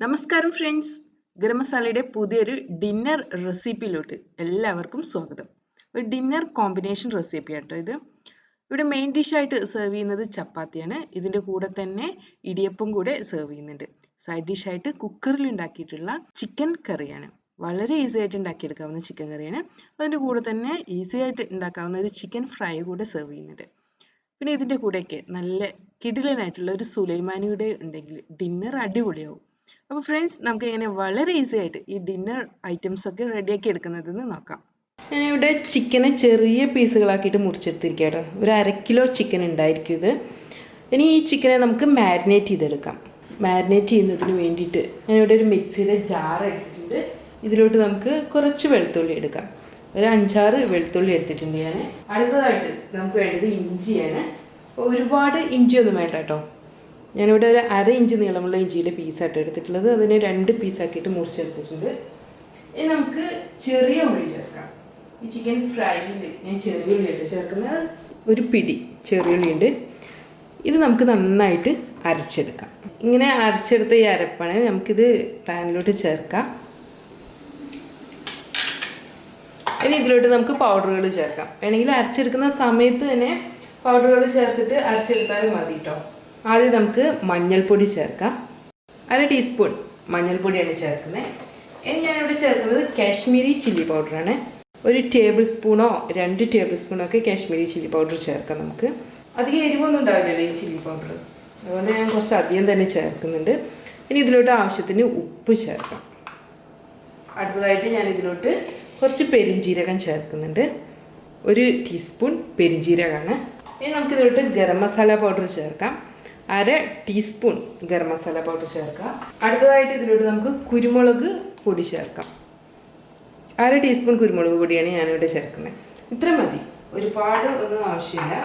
നമസ്കാരം ഫ്രണ്ട്സ്, ഗരം മസാലയുടെ പുതിയൊരു ഡിന്നർ റെസിപ്പിയിലോട്ട് എല്ലാവർക്കും സ്വാഗതം. ഒരു ഡിന്നർ കോമ്പിനേഷൻ റെസിപ്പി ആട്ടോ ഇത്. ഇവിടെ മെയിൻ ഡിഷായിട്ട് സെർവ് ചെയ്യുന്നത് ചപ്പാത്തിയാണ്. ഇതിൻ്റെ കൂടെ തന്നെ ഇടിയപ്പം കൂടെ സെർവ് ചെയ്യുന്നുണ്ട്. സൈഡ് ഡിഷായിട്ട് കുക്കറിൽ ഉണ്ടാക്കിയിട്ടുള്ള ചിക്കൻ കറിയാണ്. വളരെ ഈസി ആയിട്ട് ഉണ്ടാക്കിയെടുക്കാവുന്ന ചിക്കൻ കറിയാണ്. അതിൻ്റെ കൂടെ തന്നെ ഈസി ആയിട്ട് ഉണ്ടാക്കാവുന്ന ഒരു ചിക്കൻ ഫ്രൈ കൂടെ സെർവ് ചെയ്യുന്നുണ്ട്. പിന്നെ ഇതിൻ്റെ കൂടെയൊക്കെ നല്ല കിടിലനായിട്ടുള്ള ഒരു സുലൈമാനിയുടെ ഉണ്ടെങ്കിൽ ഡിന്നർ അടിപൊളിയാവും. അപ്പോൾ ഫ്രണ്ട്സ്, നമുക്ക് ഇങ്ങനെ വളരെ ഈസി ആയിട്ട് ഈ ഡിന്നർ ഐറ്റംസ് ഒക്കെ റെഡിയാക്കി എടുക്കുന്നതെന്ന് നോക്കാം. ഞാനിവിടെ ചിക്കനെ ചെറിയ പീസുകളാക്കിയിട്ട് മുറിച്ചെടുത്തിരിക്കുക കേട്ടോ. ഒരു 1/2 കിലോ ചിക്കൻ ഉണ്ടായിരിക്കും ഇത്. ഇനി ഈ ചിക്കനെ നമുക്ക് മാരിനേറ്റ് ചെയ്തെടുക്കാം. മാരിനേറ്റ് ചെയ്യുന്നതിന് വേണ്ടിയിട്ട് ഞാനിവിടെ ഒരു മിക്സിയുടെ ജാർ എടുത്തിട്ടുണ്ട്. ഇതിലോട്ട് നമുക്ക് കുറച്ച് വെളുത്തുള്ളി എടുക്കാം. ഒരു 5-6 വെളുത്തുള്ളി എടുത്തിട്ടുണ്ട് ഞാൻ. അടുത്തതായിട്ട് നമുക്ക് വേണ്ടത് ഇഞ്ചിയാണ്. ഒരുപാട് ഇഞ്ചിയൊന്നും വേണ്ട കേട്ടോ. ഞാനിവിടെ ഒരു 1/2 ഇഞ്ച് നീളമുള്ള ഇഞ്ചിയുടെ പീസായിട്ട് എടുത്തിട്ടുള്ളത്. അതിനെ 2 പീസാക്കിയിട്ട് മുറിച്ചെടുത്തിട്ടുണ്ട്. ഇനി നമുക്ക് ചെറിയ ഉള്ളി ചേർക്കാം. ഈ ചിക്കൻ ഫ്രൈയിൽ ഞാൻ ചെറിയ ഉള്ളിയായിട്ട് ചേർക്കുന്നത്. ഒരു പിടി ചെറിയ ഉള്ളിയുണ്ട്. ഇത് നമുക്ക് നന്നായിട്ട് അരച്ചെടുക്കാം. ഇങ്ങനെ അരച്ചെടുത്ത ഈ അരപ്പാണ് നമുക്കിത് പാനിലോട്ട് ചേർക്കാം. ഇനി ഇതിലോട്ട് നമുക്ക് പൗഡറുകൾ ചേർക്കാം. വേണമെങ്കിൽ അരച്ചെടുക്കുന്ന സമയത്ത് തന്നെ പൗഡറുകൾ ചേർത്തിട്ട് അരച്ചെടുത്താലും മതി കേട്ടോ. ആദ്യം നമുക്ക് മഞ്ഞൾപ്പൊടി ചേർക്കാം. 1/2 ടീസ്പൂൺ മഞ്ഞൾപ്പൊടിയാണ് ചേർക്കുന്നത്. ഇനി ഞാനിവിടെ ചേർക്കുന്നത് കാശ്മീരി ചില്ലി പൗഡറാണ്. 1 ടേബിൾ സ്പൂണോ 2 ടേബിൾ സ്പൂണോ ഒക്കെ കാശ്മീരി ചില്ലി പൗഡർ ചേർക്കാം. നമുക്ക് അധികം എരിവൊന്നും ഉണ്ടാവില്ലല്ലോ ഈ ചില്ലി പൗഡർ, അതുകൊണ്ട് ഞാൻ കുറച്ച് അധികം തന്നെ ചേർക്കുന്നുണ്ട്. ഇനി ഇതിലോട്ട് ആവശ്യത്തിന് ഉപ്പ് ചേർക്കാം. അടുത്തതായിട്ട് ഞാൻ ഇതിലോട്ട് കുറച്ച് പെരിഞ്ജീരകം ചേർക്കുന്നുണ്ട്. 1 ടീസ്പൂൺ പെരിഞ്ജീരകമാണ്. ഇനി നമുക്കിതിലോട്ട് ഗരം മസാല പൗഡർ ചേർക്കാം. 1/2 ടീസ്പൂൺ ഗരം മസാല പൗഡർ ചേർക്കാം. അടുത്തതായിട്ട് ഇതിലോട്ട് നമുക്ക് കുരുമുളക് പൊടി ചേർക്കാം. 1/2 ടീസ്പൂൺ കുരുമുളക് പൊടിയാണ് ഞാനിവിടെ ചേർക്കുന്നത്. ഇത്ര മതി, ഒരുപാട് ഒന്നും ആവശ്യമില്ല.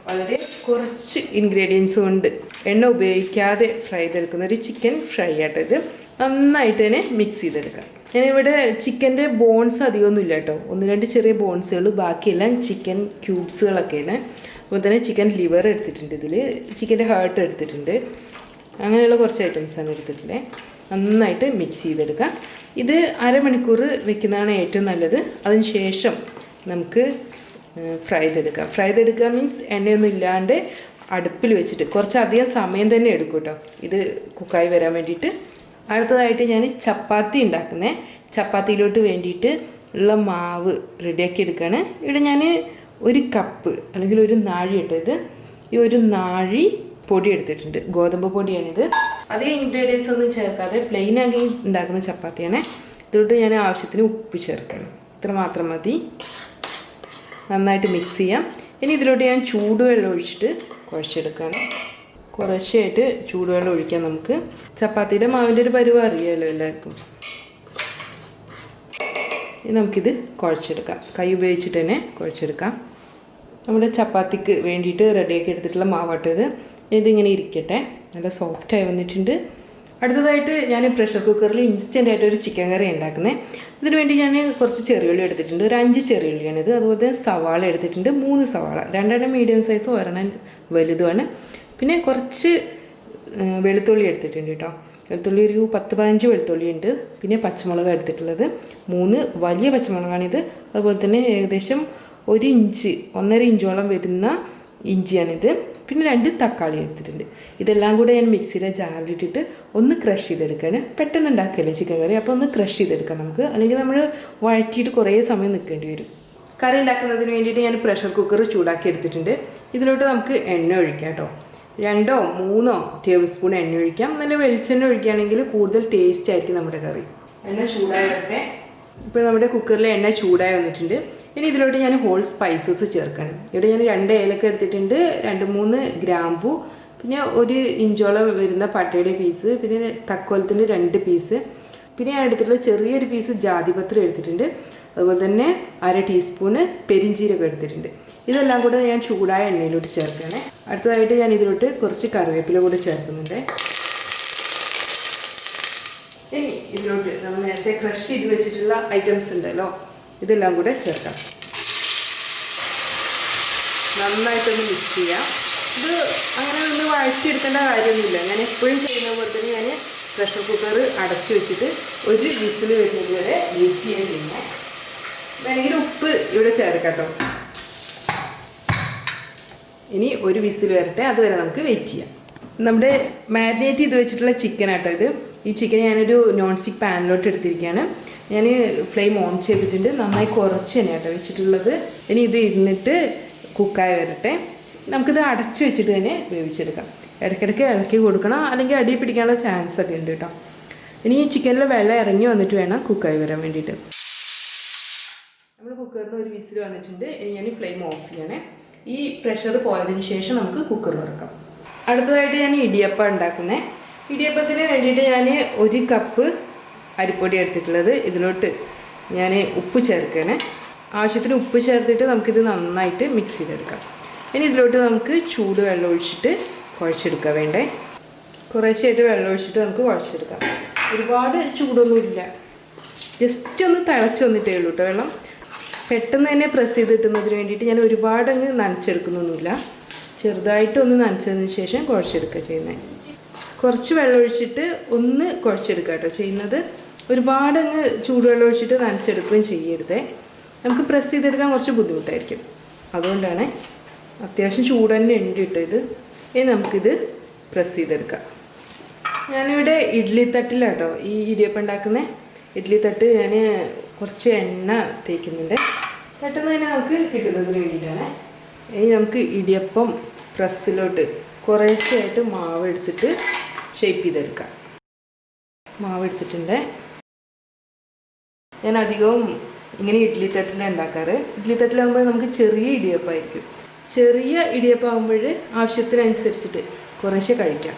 വളരെ കുറച്ച് ഇൻഗ്രീഡിയൻസ് കൊണ്ട് എണ്ണ ഉപയോഗിക്കാതെ ഫ്രൈ ചെയ്തെടുക്കുന്ന ഒരു ചിക്കൻ ഫ്രൈ ആയിട്ട് ഇത് നന്നായിട്ട് തന്നെ മിക്സ് ചെയ്തെടുക്കാം. ഞാനിവിടെ ചിക്കൻ്റെ ബോൺസ് അധികമൊന്നും ഇല്ല കേട്ടോ. 1-2 ചെറിയ ബോൺസുകൾ, ബാക്കിയെല്ലാം ചിക്കൻ ക്യൂബ്സുകളൊക്കെയാണ്. അതുപോലെ തന്നെ ചിക്കൻ ലിവർ എടുത്തിട്ടുണ്ട്, ഇതിൽ ചിക്കൻ്റെ ഹാർട്ട് എടുത്തിട്ടുണ്ട്. അങ്ങനെയുള്ള കുറച്ച് ഐറ്റംസാണ് എടുത്തിട്ടുള്ളത്. നന്നായിട്ട് മിക്സ് ചെയ്തെടുക്കാം. ഇത് 1/2 മണിക്കൂർ വെക്കുന്നതാണ് ഏറ്റവും നല്ലത്. അതിന് ശേഷം നമുക്ക് ഫ്രൈ ചെയ്തെടുക്കുക മീൻസ് എണ്ണയൊന്നും ഇല്ലാണ്ട് അടുപ്പിൽ വെച്ചിട്ട് കുറച്ചധികം സമയം തന്നെ എടുക്കും കേട്ടോ ഇത് കുക്കായി വരാൻ വേണ്ടിയിട്ട്. അടുത്തതായിട്ട് ഞാൻ ചപ്പാത്തി ഉണ്ടാക്കുന്നത്. ചപ്പാത്തിയിലോട്ട് വേണ്ടിയിട്ട് ഉള്ള മാവ് റെഡിയാക്കി എടുക്കുകയാണ്. ഇവിടെ ഞാൻ 1 കപ്പ് അല്ലെങ്കിൽ 1 നാഴി കേട്ടോ ഇത്. ഈ 1 നാഴി പൊടി എടുത്തിട്ടുണ്ട്, ഗോതമ്പ് പൊടിയാണിത്. അധികം ഇൻഗ്രീഡിയൻസ് ഒന്നും ചേർക്കാതെ പ്ലെയിൻ ആക്കി ഉണ്ടാക്കുന്ന ചപ്പാത്തിയാണ്. ഇതിലോട്ട് ഞാൻ ആവശ്യത്തിന് ഉപ്പ് ചേർക്കണം. ഇത്ര മാത്രം മതി. നന്നായിട്ട് മിക്സ് ചെയ്യാം. ഇനി ഇതിലോട്ട് ഞാൻ ചൂടുവെള്ളം ഒഴിച്ചിട്ട് കുഴച്ചെടുക്കുകയാണ്. കുറച്ചായിട്ട് ചൂടുവെള്ളം ഒഴിക്കാം നമുക്ക്. ചപ്പാത്തിയുടെ മാവിൻ്റെ ഒരു പരുവം അറിയാമല്ലോ എല്ലാവർക്കും. ഇനി നമുക്കിത് കുഴച്ചെടുക്കാം. കൈ ഉപയോഗിച്ചിട്ട് തന്നെ കുഴച്ചെടുക്കാം. നമ്മുടെ ചപ്പാത്തിക്ക് വേണ്ടിയിട്ട് റെഡിയാക്കി എടുത്തിട്ടുള്ള മാവാട്ടത്. ഇതിങ്ങനെ ഇരിക്കട്ടെ, നല്ല സോഫ്റ്റായി വന്നിട്ടുണ്ട്. അടുത്തതായിട്ട് ഞാൻ പ്രഷർ കുക്കറിൽ ഇൻസ്റ്റൻ്റ് ആയിട്ട് ഒരു ചിക്കൻ കറി ഉണ്ടാക്കുന്നത്. ഇതിന് വേണ്ടി ഞാൻ കുറച്ച് ചെറിയുള്ളി എടുത്തിട്ടുണ്ട്. ഒരു 5 ചെറിയുള്ളിയാണിത്. അതുപോലെ തന്നെ സവാള എടുത്തിട്ടുണ്ട്, 3 സവാള, 2 മീഡിയം സൈസും 1 വലുതുമാണ്. പിന്നെ കുറച്ച് വെളുത്തുള്ളി എടുത്തിട്ടുണ്ട് കേട്ടോ. വെളുത്തുള്ളി ഒരു 10-15 വെളുത്തുള്ളി ഉണ്ട്. പിന്നെ പച്ചമുളക് എടുത്തിട്ടുള്ളത് 3 വലിയ പച്ചമുളകാണിത്. അതുപോലെ തന്നെ ഏകദേശം 1 ഇഞ്ച് 1.5 ഇഞ്ചോളം വരുന്ന ഇഞ്ചിയാണിത്. പിന്നെ 2 തക്കാളി എടുത്തിട്ടുണ്ട്. ഇതെല്ലാം കൂടെ ഞാൻ മിക്സിയുടെ ജാറിലിട്ടിട്ട് ഒന്ന് ക്രഷ് ചെയ്തെടുക്കുകയാണ്. പെട്ടെന്ന് ഉണ്ടാക്കിയല്ലേ ചിക്കൻ കറി, അപ്പോൾ ഒന്ന് ക്രഷ് ചെയ്തെടുക്കാം നമുക്ക്. അല്ലെങ്കിൽ നമ്മൾ വഴറ്റിയിട്ട് കുറേ സമയം നിൽക്കേണ്ടി വരും. കറി ഉണ്ടാക്കുന്നതിന് വേണ്ടിയിട്ട് ഞാൻ പ്രഷർ കുക്കർ ചൂടാക്കി എടുത്തിട്ടുണ്ട്. ഇതിലോട്ട് നമുക്ക് എണ്ണ ഒഴിക്കാം കേട്ടോ. 2-3 ടേബിൾ സ്പൂൺ എണ്ണ ഒഴിക്കാം. നല്ല വെളിച്ചെണ്ണ ഒഴിക്കുകയാണെങ്കിൽ കൂടുതൽ ടേസ്റ്റ് ആയിരിക്കും നമ്മുടെ കറി. എണ്ണ ചൂടായി വരട്ടെ. ഇപ്പോൾ നമ്മുടെ കുക്കറിലെ എണ്ണ ചൂടായി വന്നിട്ടുണ്ട്. ഇനി ഇതിലോട്ട് ഞാൻ ഹോൾ സ്പൈസസ് ചേർക്കണം. ഇവിടെ ഞാൻ 2 ഏലക്ക എടുത്തിട്ടുണ്ട്, 2-3 ഗ്രാമ്പു, പിന്നെ 1 ഇഞ്ചോളം വരുന്ന പട്ടയുടെ പീസ്, പിന്നെ തക്കോലത്തിൻ്റെ 2 പീസ്, പിന്നെ ഞാൻ എടുത്തിട്ടുള്ള ചെറിയൊരു പീസ് ജാതിപത്രം എടുത്തിട്ടുണ്ട്. അതുപോലെ തന്നെ 1/2 ടീസ്പൂണ് പെരിഞ്ജീരകം എടുത്തിട്ടുണ്ട്. ഇതെല്ലാം കൂടെ ഞാൻ ചൂടായ എണ്ണയിലോട്ട് ചേർക്കുകയാണ്. അടുത്തതായിട്ട് ഞാൻ ഇതിലോട്ട് കുറച്ച് കറിവേപ്പില കൂടെ ചേർക്കുന്നുണ്ട്. ഇനി ഇതിലോട്ട് നമ്മൾ നേരത്തെ ക്രഷ് ചെയ്ത് വെച്ചിട്ടുള്ള ഐറ്റംസ് ഉണ്ടല്ലോ, ഇതെല്ലാം കൂടെ ചേർക്കാം. നന്നായിട്ടൊന്ന് മിക്സ് ചെയ്യാം. ഇത് അങ്ങനെ ഒന്ന് വഴറ്റിയെടുക്കേണ്ട കാര്യമൊന്നുമില്ല. ഞാൻ എപ്പോഴും ചെയ്യുന്ന പോലെ തന്നെ ഞാൻ പ്രഷർ കുക്കർ അടച്ചു വെച്ചിട്ട് ഒരു വിസിൽ വരുന്നത് വരെ വെയിറ്റ് ചെയ്യാൻ ചെയ്യുന്നത്. വേണമെങ്കിൽ ഉപ്പ് ഇവിടെ ചേർക്കാം കേട്ടോ. ഇനി ഒരു വിസിൽ വരട്ടെ, അതുവരെ നമുക്ക് വെയിറ്റ് ചെയ്യാം. നമ്മുടെ മാരിനേറ്റ് ചെയ്ത് വെച്ചിട്ടുള്ള ചിക്കൻ ആട്ടോ ഇത്. ഈ ചിക്കൻ ഞാനൊരു നോൺ സ്റ്റിക്ക് പാനിലോട്ട് എടുത്തിരിക്കുകയാണ്. ഞാൻ ഫ്ലെയിം ഓൺ ചെയ്തിട്ടുണ്ട്. നന്നായി കുറച്ച് തന്നെ ആട്ടോ വെച്ചിട്ടുള്ളത്. ഇനി ഇത് ഇരുന്നിട്ട് കുക്കായി വരട്ടെ. നമുക്കിത് അടച്ചു വെച്ചിട്ട് തന്നെ വേവിച്ചെടുക്കാം. ഇടയ്ക്കിടയ്ക്ക് ഇളക്കി കൊടുക്കണം, അല്ലെങ്കിൽ അടി പിടിക്കാനുള്ള ചാൻസ് ഒക്കെ ഉണ്ട് കേട്ടോ. ഇനി ഈ ചിക്കനിൽ വെള്ളം ഇറങ്ങി വന്നിട്ട് വേണം കുക്കായി വരാൻ വേണ്ടിയിട്ട്. നമ്മൾ കുക്കറിൽ നിന്ന് ഒരു വിസിൽ വന്നിട്ടുണ്ട്. ഇനി ഞാൻ ഫ്ലെയിം ഓഫ് ചെയ്യണേ. ഈ പ്രഷർ പോയതിന് ശേഷം നമുക്ക് കുക്കർ തുറക്കാം. അടുത്തതായിട്ട് ഞാൻ ഇടിയപ്പം ഉണ്ടാക്കുന്നത്. ഇടിയപ്പത്തിന് വേണ്ടിയിട്ട് ഞാൻ 1 കപ്പ് അരിപ്പൊടി എടുത്തിട്ടുള്ളത്. ഇതിലോട്ട് ഞാൻ ഉപ്പ് ചേർക്കണേ. ആവശ്യത്തിന് ഉപ്പ് ചേർത്തിട്ട് നമുക്കിത് നന്നായിട്ട് മിക്സ് ചെയ്തെടുക്കാം. ഇനി ഇതിലോട്ട് നമുക്ക് ചൂട് വെള്ളം ഒഴിച്ചിട്ട് കുഴച്ചെടുക്കാം. വേണ്ടേ, കുറേശ്ശായിട്ട് വെള്ളം ഒഴിച്ചിട്ട് നമുക്ക് കുഴച്ചെടുക്കാം. ഒരുപാട് ചൂടൊന്നുമില്ല, ജസ്റ്റ് ഒന്ന് തിളച്ച് വന്നിട്ടേ ഉള്ളൂ കേട്ടോ. വെള്ളം പെട്ടെന്ന് തന്നെ പ്രസ് ചെയ്ത് കിട്ടുന്നതിന് വേണ്ടിയിട്ട് ഞാൻ ഒരുപാട് അങ്ങ് നനച്ചെടുക്കുന്നൊന്നുമില്ല. ചെറുതായിട്ടൊന്ന് നനച്ചതിന് ശേഷം കുഴച്ചെടുക്കുക ചെയ്യുന്നത്. കുറച്ച് വെള്ളം ഒഴിച്ചിട്ട് ഒന്ന് കുഴച്ചെടുക്കുക കേട്ടോ ചെയ്യുന്നത്. ഒരുപാടങ്ങ് ചൂടുവെള്ളം ഒഴിച്ചിട്ട് നനച്ചെടുക്കുകയും ചെയ്യരുതേ. നമുക്ക് പ്രസ് ചെയ്തെടുക്കാൻ കുറച്ച് ബുദ്ധിമുട്ടായിരിക്കും. അതുകൊണ്ടാണ് അത്യാവശ്യം ചൂട് തന്നെ ഉണ്ട് കേട്ടോ ഇത്. ഇനി നമുക്കിത് പ്രസ് ചെയ്തെടുക്കാം. ഞാനിവിടെ ഇഡ്ഡലി തട്ടിലാട്ടോ ഈ ഇടിയപ്പം ഉണ്ടാക്കുന്നത്. ഇഡ്ഡലി തട്ട് ഞാൻ കുറച്ച് എണ്ണ തേക്കുന്നുണ്ട്. പെട്ടെന്ന് തന്നെ നമുക്ക് കിട്ടുന്നതിന് വേണ്ടിയിട്ടാണ്. ഇനി നമുക്ക് ഇടിയപ്പം പ്രസ്സിലോട്ട് കുറേശ്ശായിട്ട് മാവ് എടുത്തിട്ട് ഷേപ്പ് ചെയ്തെടുക്കാം. മാവ് എടുത്തിട്ടുണ്ട്. ഞാൻ അധികവും ഇങ്ങനെ ഇഡ്ഡലി തട്ടിലാണ് ഉണ്ടാക്കാറ്. ഇഡ്ഡലി തട്ടിലാകുമ്പോൾ നമുക്ക് ചെറിയ ഇടിയപ്പമായിരിക്കും. ചെറിയ ഇടിയപ്പം ആകുമ്പോൾ ആവശ്യത്തിനനുസരിച്ചിട്ട് കുറേശ്ശെ കഴിക്കാം.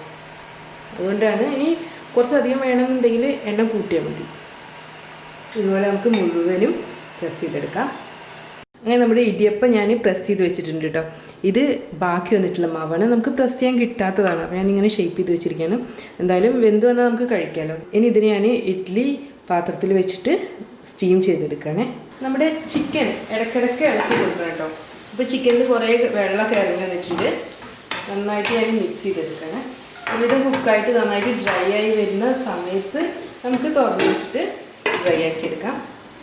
അതുകൊണ്ടാണ്. ഇനി കുറച്ചധികം വേണമെന്നുണ്ടെങ്കിൽ എണ്ണ കൂട്ടിയാൽ മതി. ഇതുപോലെ നമുക്ക് മുഴുവനും പ്രസ് ചെയ്തെടുക്കാം. അങ്ങനെ നമ്മുടെ ഇടിയപ്പം ഞാൻ പ്രസ് ചെയ്ത് വെച്ചിട്ടുണ്ട് കേട്ടോ. ഇത് ബാക്കി വന്നിട്ടുള്ള മാവാണ്, നമുക്ക് പ്രസ് ചെയ്യാൻ കിട്ടാത്തതാണ്. അപ്പോൾ ഞാനിങ്ങനെ ഷേപ്പ് ചെയ്ത് വെച്ചിരിക്കുകയാണ്. എന്തായാലും വെന്ത് വന്നാൽ നമുക്ക് കഴിക്കാമല്ലോ. ഇനി ഇതിന് ഞാൻ ഇഡ്ഡലി പാത്രത്തിൽ വെച്ചിട്ട് സ്റ്റീം ചെയ്തെടുക്കുകയാണേ. നമ്മുടെ ചിക്കൻ ഇടയ്ക്കിടയ്ക്ക് ഇളക്കി കൊടുക്കണം കേട്ടോ. ഇപ്പോൾ ചിക്കനിൽ കുറേ വെള്ളമൊക്കെ ഇറങ്ങി വന്നിട്ടുണ്ട്. നന്നായിട്ട് ഞാൻ മിക്സ് ചെയ്തെടുക്കുകയാണ്. ഇവിടെ കുക്കായിട്ട് നന്നായിട്ട് ഡ്രൈ ആയി വരുന്ന സമയത്ത് നമുക്ക് തുറന്ന് വെച്ചിട്ട് ഡ്രൈ ആക്കി എടുക്കാം.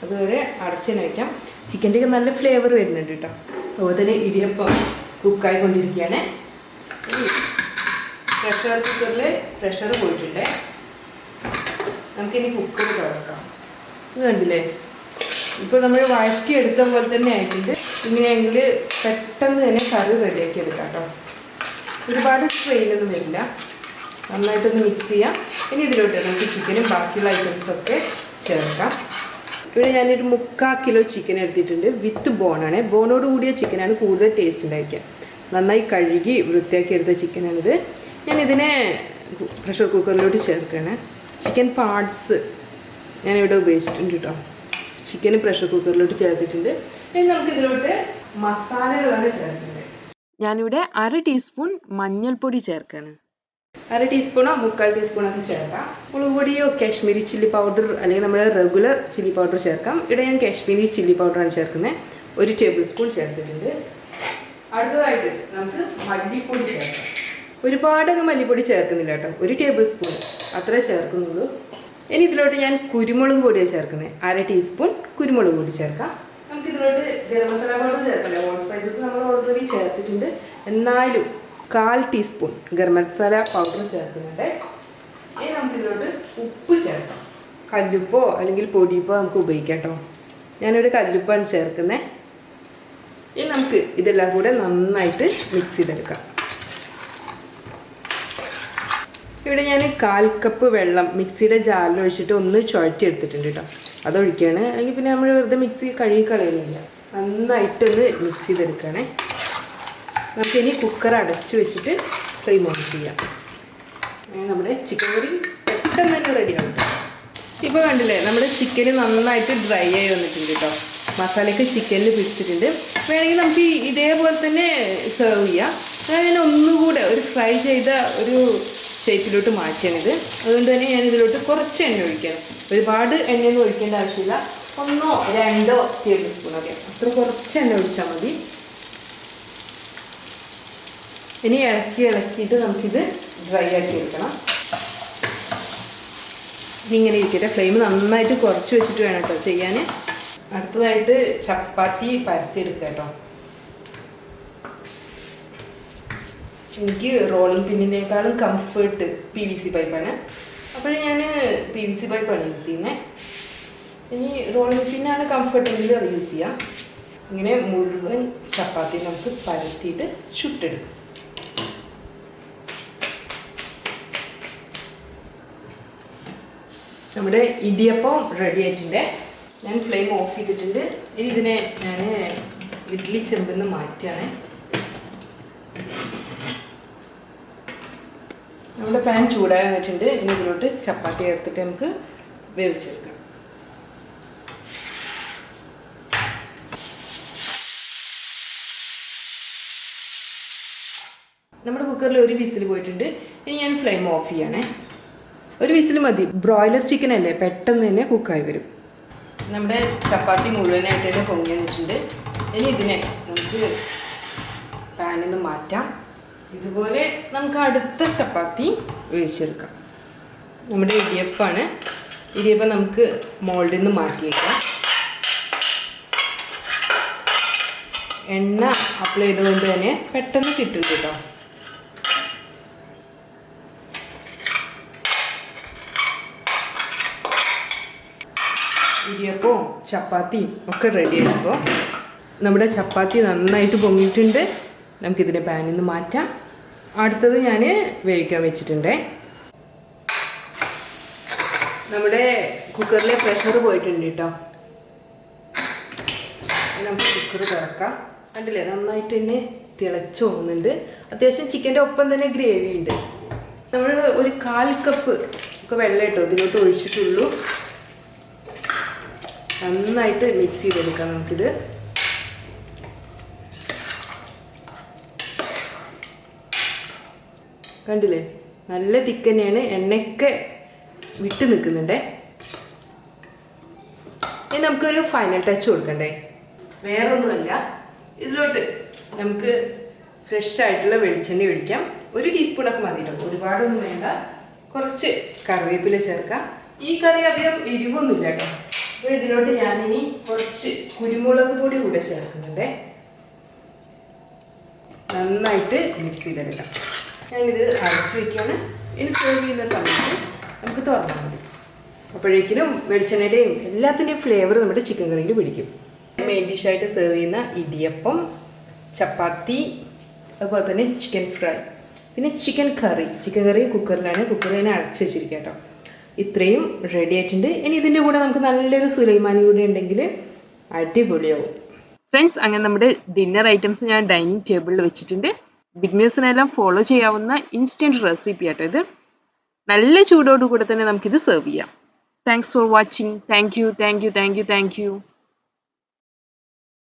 അതുവരെ അടച്ചതിന് വയ്ക്കാം. ചിക്കൻ്റെ ഒക്കെ നല്ല ഫ്ലേവർ വരുന്നുണ്ട് കേട്ടോ. അതുപോലെ തന്നെ ഇടിയപ്പം കുക്കായി കൊണ്ടിരിക്കുകയാണ്. പ്രഷർ കുക്കറിൽ പ്രഷർ പോയിട്ടുണ്ട്. നമുക്കിനി കുക്കർ തുറക്കാം. ഇത് കണ്ടില്ലേ, ഇപ്പോൾ നമ്മൾ വഴറ്റിയെടുത്ത പോലെ തന്നെ ആയിട്ടുണ്ട്. ഇങ്ങനെയെങ്കിൽ പെട്ടെന്ന് തന്നെ കറി റെഡിയാക്കി എടുക്കാം കേട്ടോ. ഒരുപാട് സ്ട്രെയിനൊന്നും വരില്ല. നന്നായിട്ടൊന്ന് മിക്സ് ചെയ്യാം. ഇനി ഇതിലോട്ട് നമുക്ക് ചിക്കനും ബാക്കിയുള്ള ഐറ്റംസൊക്കെ ചേർക്കാം. ഇവിടെ ഞാനൊരു 3/4 കിലോ ചിക്കൻ എടുത്തിട്ടുണ്ട്. വിത്ത് ബോണാണ്. ബോണോട് കൂടിയ ചിക്കനാണ് കൂടുതൽ ടേസ്റ്റ് ഉണ്ടായിരിക്കുക. നന്നായി കഴുകി വൃത്തിയാക്കി എടുത്ത ചിക്കനാണിത്. ഞാനിതിനെ പ്രഷർ കുക്കറിലോട്ട് ചേർക്കുകയാണ്. ചിക്കൻ പാർട്സ് ഞാനിവിടെ ഉപയോഗിച്ചിട്ടുണ്ട് കേട്ടോ. ചിക്കന് പ്രഷർ കുക്കറിലോട്ട് ചേർത്തിട്ടുണ്ട്. ഇനി നമുക്കിതിലോട്ട് മസാലകളാണ് ചേർക്കുന്നത്. ഞാനിവിടെ 1/2 ടീസ്പൂൺ മഞ്ഞൾപ്പൊടി ചേർക്കുകയാണ്. 1/2 ടീസ്പൂണോ 3/4 ടീസ്പൂണൊക്കെ ചേർക്കാം. മുളക് പൊടിയോ കാശ്മീരി ചില്ലി പൗഡർ അല്ലെങ്കിൽ നമ്മുടെ റെഗുലർ ചില്ലി പൗഡർ ചേർക്കാം. ഇവിടെ ഞാൻ കാശ്മീരി ചില്ലി പൗഡറാണ് ചേർക്കുന്നത്. 1 ടേബിൾ സ്പൂൺ ചേർത്തിട്ടുണ്ട്. അടുത്തതായിട്ട് നമുക്ക് മല്ലിപ്പൊടി ചേർക്കാം. ഒരുപാടങ്ങ് മല്ലിപ്പൊടി ചേർക്കുന്നില്ല കേട്ടോ. 1 ടേബിൾ സ്പൂൺ അത്രേ ചേർക്കുന്നുള്ളൂ. ഇനി ഇതിലോട്ട് ഞാൻ കുരുമുളക് പൊടിയാണ് ചേർക്കുന്നത്. 1/2 ടീസ്പൂൺ കുരുമുളക് പൊടി ചേർക്കാം. നമുക്കിതിലോട്ട് ഗരം മസാല പൗഡർ ചേർക്കല്ലേ. ഹോൾ സ്പൈസസ് നമ്മൾ ഓൾറെഡി ചേർത്തിട്ടുണ്ട്. എന്നാലും 1/4 ടീസ്പൂൺ ഗരം മസാല പൗഡർ ചേർക്കുന്നുണ്ട്. ഇനി നമുക്കിതിലോട്ട് ഉപ്പ് ചേർക്കാം. കല്ലുപ്പോ അല്ലെങ്കിൽ പൊടിയുപ്പോ നമുക്ക് ഉപയോഗിക്കാം കേട്ടോ. ഞാനിവിടെ കല്ലുപ്പാണ് ചേർക്കുന്നത്. ഇനി നമുക്ക് ഇതെല്ലാം കൂടെ നന്നായിട്ട് മിക്സ് ചെയ്തെടുക്കാം. ഇവിടെ ഞാൻ 1/4 കപ്പ് വെള്ളം മിക്സിയുടെ ജാറിൽ ഒഴിച്ചിട്ട് ഒന്ന് ചുഴറ്റി എടുത്തിട്ടുണ്ട് കേട്ടോ. അതൊഴിക്കുകയാണ്. അല്ലെങ്കിൽ പിന്നെ നമ്മൾ വെറുതെ മിക്സി കഴുകി കളയുന്നില്ല. നന്നായിട്ടൊന്ന് മിക്സ് ചെയ്തെടുക്കുകയാണേ. നമുക്കിനി കുക്കർ അടച്ചു വെച്ചിട്ട് ഫ്ലെയിം ഓൺ ചെയ്യാം. നമ്മുടെ ചിക്കൻ കറി പെട്ടെന്ന് തന്നെ റെഡി ആവും. ഇപ്പോൾ കണ്ടില്ലേ, നമ്മുടെ ചിക്കൻ നന്നായിട്ട് ഡ്രൈ ആയി വന്നിട്ടുണ്ട് കേട്ടോ. മസാലയൊക്കെ ചിക്കനിൽ പിടിച്ചിട്ടുണ്ട്. വേണമെങ്കിൽ നമുക്ക് ഇതേപോലെ തന്നെ സെർവ് ചെയ്യാം. ഞാൻ ഒന്നുകൂടെ ഒരു ഫ്രൈ ചെയ്ത ഒരു ഷേപ്പിലോട്ട് മാറ്റിയാണിത്. അതുകൊണ്ട് തന്നെ ഞാനിതിലോട്ട് കുറച്ച് എണ്ണ ഒഴിക്കണം. ഒരുപാട് എണ്ണയൊന്നും ഒഴിക്കേണ്ട ആവശ്യമില്ല. 1 2 ടേബിൾ സ്പൂണൊക്കെ അത്ര കുറച്ച് എണ്ണ ഒഴിച്ചാൽ മതി. ഇനി ഇളക്കിയിട്ട് നമുക്കിത് ഡ്രൈ ആക്കി എടുക്കണം. ഇങ്ങനെ ഇരിക്കട്ടെ. ഫ്ലെയിം നന്നായിട്ട് കുറച്ച് വെച്ചിട്ട് വേണം കേട്ടോ ചെയ്യാൻ. അടുത്തതായിട്ട് ചപ്പാത്തി പരത്തിയെടുക്കുക കേട്ടോ. എനിക്ക് റോളിംഗ് പിന്നിനേക്കാളും കംഫർട്ട് PVC പൈപ്പാണ്. അപ്പോൾ ഞാൻ PVC പൈപ്പാണ് യൂസ് ചെയ്യുന്നത്. ഇനി റോളിംഗ് പിന്നാണ് കംഫർട്ടെങ്കിൽ അത് യൂസ് ചെയ്യാം. ഇങ്ങനെ മുഴുവൻ ചപ്പാത്തി നമുക്ക് പരത്തിയിട്ട് ചുട്ടെടുക്കും. നമ്മുടെ ഇടിയപ്പം റെഡി ആയിട്ടുണ്ട്. ഞാൻ ഫ്ലെയിം ഓഫ് ചെയ്തിട്ടുണ്ട്. ഇനി ഇതിനെ ഞാൻ ഇഡ്ഡലി ചെമ്പിൽ നിന്ന് മാറ്റുകയാണ്. നമ്മുടെ പാൻ ചൂടായി വന്നിട്ടുണ്ട്. ഇനി ഇതിലോട്ട് ചപ്പാത്തി ചേർത്തിട്ട് നമുക്ക് വേവിച്ചെടുക്കാം. നമ്മുടെ കുക്കറിൽ ഒരു വിസിൽ പോയിട്ടുണ്ട്. ഇനി ഞാൻ ഫ്ലെയിം ഓഫ് ചെയ്യണേ. ഒരു വിസിൽ മതി. ബ്രോയിലർ ചിക്കൻ അല്ലേ, പെട്ടെന്ന് തന്നെ കുക്കായി വരും. നമ്മുടെ ചപ്പാത്തി മുഴുവനായിട്ട് തന്നെ പൊങ്ങി വന്നിട്ടുണ്ട്. ഇനി ഇതിനെ നമുക്ക് പാനിൽ നിന്ന് മാറ്റാം. ഇതുപോലെ നമുക്ക് അടുത്ത ചപ്പാത്തി വേവിച്ചെടുക്കാം. നമ്മുടെ ഇടിയപ്പമാണ്. ഇടിയപ്പം നമുക്ക് മോൾഡിൽ നിന്ന് മാറ്റിയേക്കാം. എണ്ണ അപ്ലൈ ചെയ്തുകൊണ്ട് തന്നെ പെട്ടെന്ന് കിട്ടും കേട്ടോ. ഇടിയപ്പവും ചപ്പാത്തിയും ഒക്കെ റെഡി ആയപ്പോൾ നമ്മുടെ ചപ്പാത്തി നന്നായിട്ട് പൊങ്ങിയിട്ടുണ്ട്. നമുക്കിതിനെ പാനിൽ നിന്ന് മാറ്റാം. അടുത്തത് ഞാൻ വേവിക്കാൻ വെച്ചിട്ടുണ്ട്. നമ്മുടെ കുക്കറിലെ പ്രഷർ പോയിട്ടുണ്ട് കേട്ടോ. നമുക്ക് കുക്കർ തുറക്കാം. കണ്ടില്ലേ, നന്നായിട്ട് തന്നെ തിളച്ചു പോകുന്നുണ്ട്. അത്യാവശ്യം ചിക്കൻ്റെ ഒപ്പം തന്നെ ഗ്രേവി ഉണ്ട്. നമ്മൾ ഒരു 1/4 കപ്പ് ഒക്കെ വെള്ളം കേട്ടോ ഇതിലോട്ട് ഒഴിച്ചിട്ടുള്ളൂ. നന്നായിട്ട് മിക്സ് ചെയ്തെടുക്കാം നമുക്കിത്. കണ്ടില്ലേ, നല്ല തിക്ക് തന്നെയാണ്. എണ്ണയൊക്കെ വിട്ട് നിൽക്കുന്നുണ്ടേ. ഇനി നമുക്കൊരു ഫൈനൽ ടച്ച് കൊടുക്കണ്ടേ. വേറെ ഒന്നുമല്ല, ഇതിലോട്ട് നമുക്ക് ഫ്രഷ് ആയിട്ടുള്ള വെളിച്ചെണ്ണ ഒഴിക്കാം. 1 ടീസ്പൂണൊക്കെ മതി കേട്ടോ, ഒരുപാടൊന്നും വേണ്ട. കുറച്ച് കറിവേപ്പില ചേർക്കാം. ഈ കറി അധികം എരിവൊന്നുമില്ല കേട്ടോ. അപ്പോൾ ഇതിലോട്ട് ഞാനിനി കുറച്ച് കുരുമുളക് പൊടി കൂടെ ചേർക്കുന്നുണ്ടേ. നന്നായിട്ട് മിക്സ് ചെയ്തെടുക്കാം. ഞാനിത് അരച്ച് വയ്ക്കുകയാണ്. ഇനി സെർവ് ചെയ്യുന്ന സമയത്ത് നമുക്ക് തുറന്നാൽ മതി. അപ്പോഴേക്കിനും വെളിച്ചെണ്ണയുടെയും എല്ലാത്തിൻ്റെയും ഫ്ലേവർ നമ്മുടെ ചിക്കൻ കറിയിൽ പിടിക്കും. മെയിൻ ഡിഷായിട്ട് സെർവ് ചെയ്യുന്ന ഇടിയപ്പം, ചപ്പാത്തി, അതുപോലെ തന്നെ ചിക്കൻ ഫ്രൈ, പിന്നെ ചിക്കൻ കറി കുക്കറിലാണ്. കുക്കറിൽ തന്നെ അടച്ച് വെച്ചിരിക്കുക കേട്ടോ. ഇത്രയും റെഡി ആയിട്ടുണ്ട്. ഇനി ഇതിൻ്റെ കൂടെ നമുക്ക് നല്ലൊരു സുലൈമാനി കൂടെ ഉണ്ടെങ്കിൽ അടിപൊളിയാവും. ഫ്രണ്ട്സ്, അങ്ങനെ നമ്മുടെ ഡിന്നർ ഐറ്റംസ് ഞാൻ ഡൈനിങ് ടേബിളിൽ വെച്ചിട്ടുണ്ട്. ബിഗിനേഴ്സിനെല്ലാം ഫോളോ ചെയ്യാവുന്ന ഇൻസ്റ്റൻറ്റ് റെസിപ്പി ആട്ടോ ഇത്. നല്ല ചൂടോടുകൂടെ തന്നെ നമുക്കിത് സെർവ് ചെയ്യാം. Thanks for watching. Thank you.